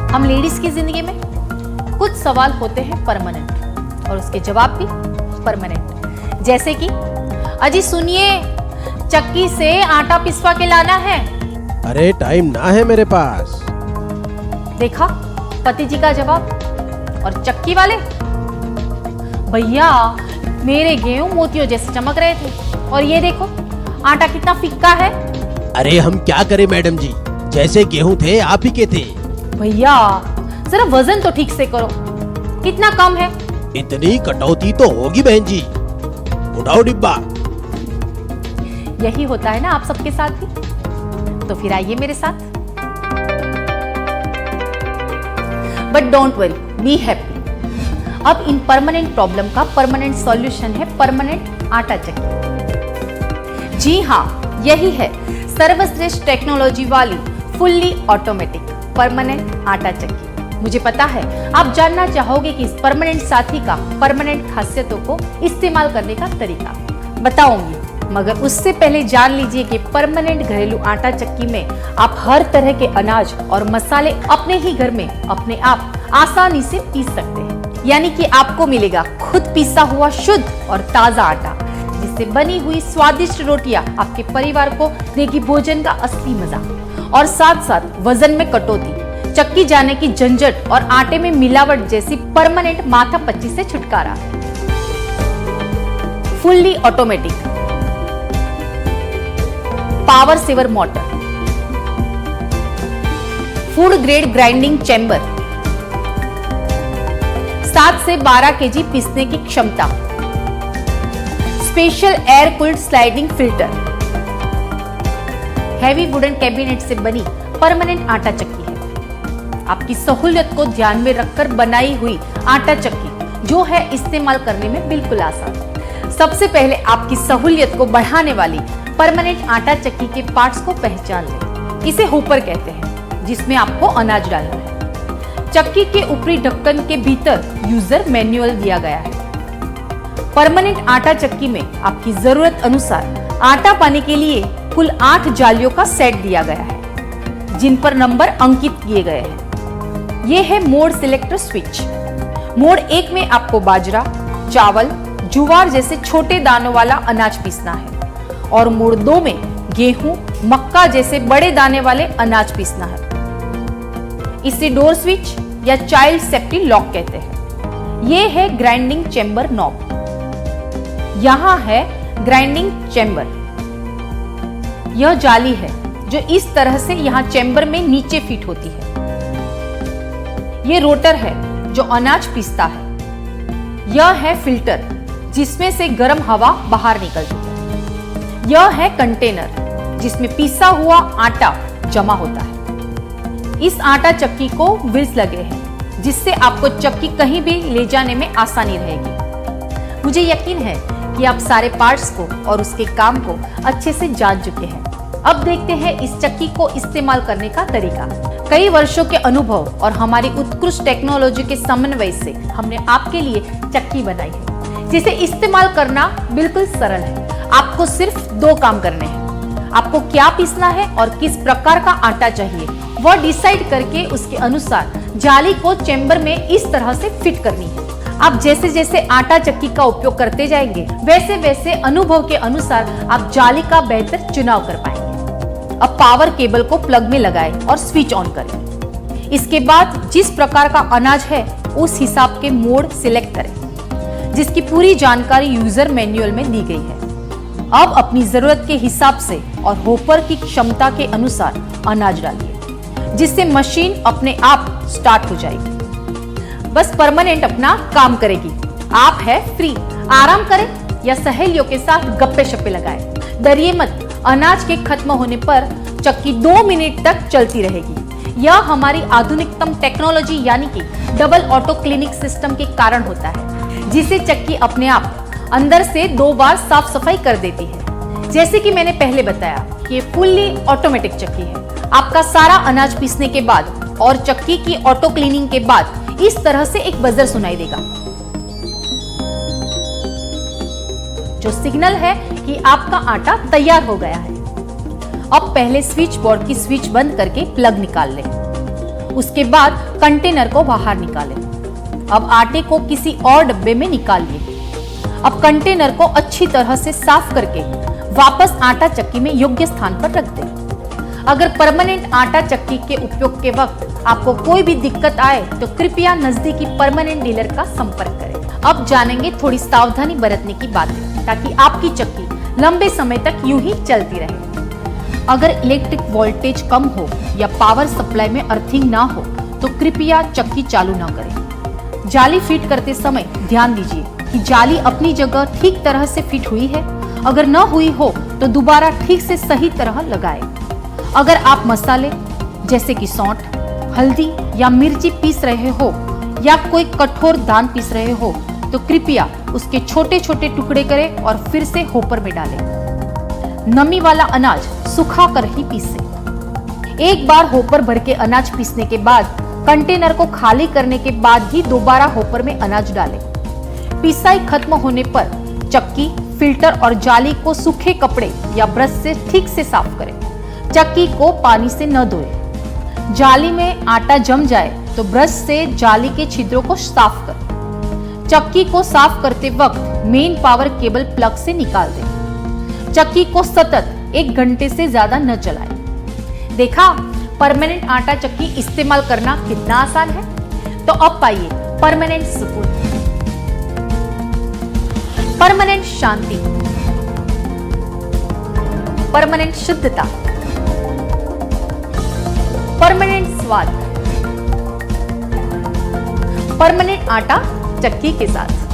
हम लेडीज की जिंदगी में कुछ सवाल होते हैं परमानेंट और उसके जवाब भी परमानेंट। जैसे कि अजी सुनिए, चक्की से आटा पिसवा के लाना है। अरे टाइम ना है मेरे पास। देखा पति जी का जवाब। और चक्की वाले, भैया मेरे गेहूं मोतियों जैसे चमक रहे थे और ये देखो आटा कितना फिक्का है। अरे हम क्या करें मैडम जी, जैसे गेहूं थे आप ही के थे। भैया जरा वजन तो ठीक से करो, कितना कम है। इतनी कटौती तो होगी बहन जी, उठाओ डिब्बा। यही होता है ना आप सबके साथ भी, तो फिर आइए मेरे साथ। But don't worry, be happy. अब इन परमानेंट प्रॉब्लम का परमानेंट सॉल्यूशन है परमानेंट आटा चक्की। जी हाँ, यही है सर्वश्रेष्ठ टेक्नोलॉजी वाली फुल्ली ऑटोमेटिक परमानेंट आटा चक्की। मुझे पता है आप जानना चाहोगे कि इस परमानेंट साथी का परमानेंट खासियतों को इस्तेमाल करने का तरीका बताऊंगी, मगर उससे पहले जान लीजिए कि परमानेंट घरेलू आटा चक्की में आप हर तरह के अनाज और मसाले अपने ही घर में अपने आप आसानी से पीस सकते हैं। यानी कि आपको मिलेगा खुद पीसा हुआ शुद्ध और ताजा आटा, जिससे बनी हुई स्वादिष्ट रोटियां आपके परिवार को देगी भोजन का असली मजा। और साथ साथ वजन में कटौती, चक्की जाने की झंझट और आटे में मिलावट जैसी परमानेंट माथापच्ची से छुटकारा। Fully automatic power saver motor, food grade grinding chamber, 7 से 12 केजी पीसने की क्षमता, special air cooled sliding filter, heavy wooden cabinet से बनी परमानेंट आटा चक्की है। आपकी सहूलियत को ध्यान में रखकर बनाई हुई आटा चक्की जो है इस्तेमाल करने में बिल्कुल आसान। सबसे पहले आपकी सहूलियत को बढ़ाने वाली परमानेंट आटा चक्की के पार्ट्स को पहचान लें। इसे हुपर कहते हैं, जिसमें आपको अनाज डालना है। चक्की के ऊपरी ढक्कन के भीतर यूजर मैनुअल दिया गया है। परमानेंट आटा चक्की में आपकी जरूरत अनुसार आटा पाने के लिए कुल 8 जालियों का सेट दिया गया है, जिन पर नंबर अंकित किए गए हैं। ये है मोड सिलेक्टर स्विच। मोड 1 में आपको बाजरा, चावल, जुवार जैसे छोटे दानों वाला अनाज पीसना है और मोड 2 में गेहूं, मक्का जैसे बड़े दाने वाले अनाज पीसना है। इसे डोर स्विच या चाइल्ड सेफ्टी लॉक कहते हैं। ये है ग्राइंडिंग चैम्बर नॉब। यहां है ग्राइंडिंग चैम्बर। यह जाली है जो इस तरह से यहां चैम्बर में नीचे फिट होती है। यह रोटर है जो अनाज पीसता है। यह है फिल्टर जिसमें से गर्म हवा बाहर निकलती है। यह है कंटेनर जिसमें पीसा हुआ आटा जमा होता है। इस आटा चक्की को व्हील्स लगे हैं, जिससे आपको चक्की कहीं भी ले जाने में आसानी रहेगी। मुझे यकीन है कि आप सारे पार्ट्स को और उसके काम को अच्छे से जान चुके हैं। अब देखते हैं इस चक्की को इस्तेमाल करने का तरीका। कई वर्षों के अनुभव और हमारी उत्कृष्ट टेक्नोलॉजी के समन्वय से हमने आपके लिए चक्की बनाई है, जिसे इस्तेमाल करना बिल्कुल सरल है। आपको सिर्फ 2 काम करने हैं। आपको क्या पीसना है और किस प्रकार का आटा चाहिए, वह डिसाइड करके उसके अनुसार जाली को चैम्बर में इस तरह से फिट करनी है। आप जैसे जैसे आटा चक्की का उपयोग करते जाएंगे, वैसे वैसे अनुभव के अनुसार आप जाली का बेहतर चुनाव कर पाएंगे। अब पावर केबल को प्लग में लगाएं और स्विच ऑन करें। इसके बाद जिस प्रकार का अनाज है उस हिसाब के मोड सिलेक्ट करें, जिसकी पूरी जानकारी यूजर मैनुअल में दी गई है। अब अपनी जरूरत के हिसाब से और होपर की क्षमता के अनुसार अनाज डालिए, जिससे मशीन अपने आप स्टार्ट हो जाएगी। बस परमानेंट अपना काम करेगी। आप है फ्री, आराम करें या सहेलियों के साथ गप्पे शप्पे लगाएं। डरिए मत, अनाज के खत्म होने पर चक्की 2 मिनट तक चलती रहेगी। यह हमारी आधुनिकतम टेक्नोलॉजी यानी कि डबल ऑटो क्लीनिंग सिस्टम के कारण होता है, जिसे चक्की अपने आप अंदर से 2 बार साफ सफाई कर देती है। जैसे कि मैंने पहले बताया कि ये फुल्ली ऑटोमेटिक चक्की है। आपका सारा अनाज पीसने के बाद और चक्की की ऑटो क्लीनिंग के बाद इस तरह से एक बजर सुनाई देगा, जो सिग्नल है कि आपका आटा तैयार हो गया है। अब पहले स्विच बोर्ड की स्विच बंद करके प्लग निकाल लें उसके बाद कंटेनर को बाहर निकालें। अब आटे को किसी और डब्बे में निकालिए। अब कंटेनर को अच्छी तरह से साफ करके वापस आटा चक्की में योग्य स्थान पर रख दें। अगर परमानेंट आटा चक्की के उपयोग के वक्त आपको कोई भी दिक्कत आए तो कृपया नजदीकी परमानेंट डीलर का संपर्क करें। अब जानेंगे थोड़ी सावधानी बरतने की बातें ताकि आपकी चक्की लंबे समय तक यूं ही चलती रहे। अगर इलेक्ट्रिक वोल्टेज कम हो या पावर सप्लाई में अर्थिंग ना हो तो कृपया चक्की चालू न करें। जाली फिट करते समय ध्यान दीजिए कि जाली अपनी जगह ठीक तरह से फिट हुई है। अगर न हुई हो तो दोबारा ठीक से सही तरह लगाएं। अगर आप मसाले जैसे कि सौंठ, हल्दी या मिर्ची पीस रहे हो या कोई कठोर दान पीस रहे हो तो कृपया उसके छोटे छोटे टुकड़े करें और फिर से होपर में डालें। नमी वाला अनाज सुखा कर ही पीसें। एक बार होपर भर के अनाज पीसने के बाद कंटेनर को खाली करने के बाद ही दोबारा होपर में अनाज डालें। पिसाई खत्म होने पर चक्की, फिल्टर और जाली को सूखे कपड़े या ब्रश से ठीक से साफ करें। चक्की को पानी से न धोएं। जाली में आटा जम जाए तो ब्रश से जाली के छिद्रों को साफ करें। चक्की को साफ करते वक्त मेन पावर केबल प्लग से निकाल दें। चक्की को सतत 1 घंटे से ज्यादा न चलाएं। देखा, परमानेंट आटा चक्की इस्तेमाल करना कितना आसान है। तो अब पाइए परमानेंट सुकून, परमानेंट शांति, परमानेंट शुद्धता, परमानेंट स्वाद, परमानेंट आटा चक्की के साथ।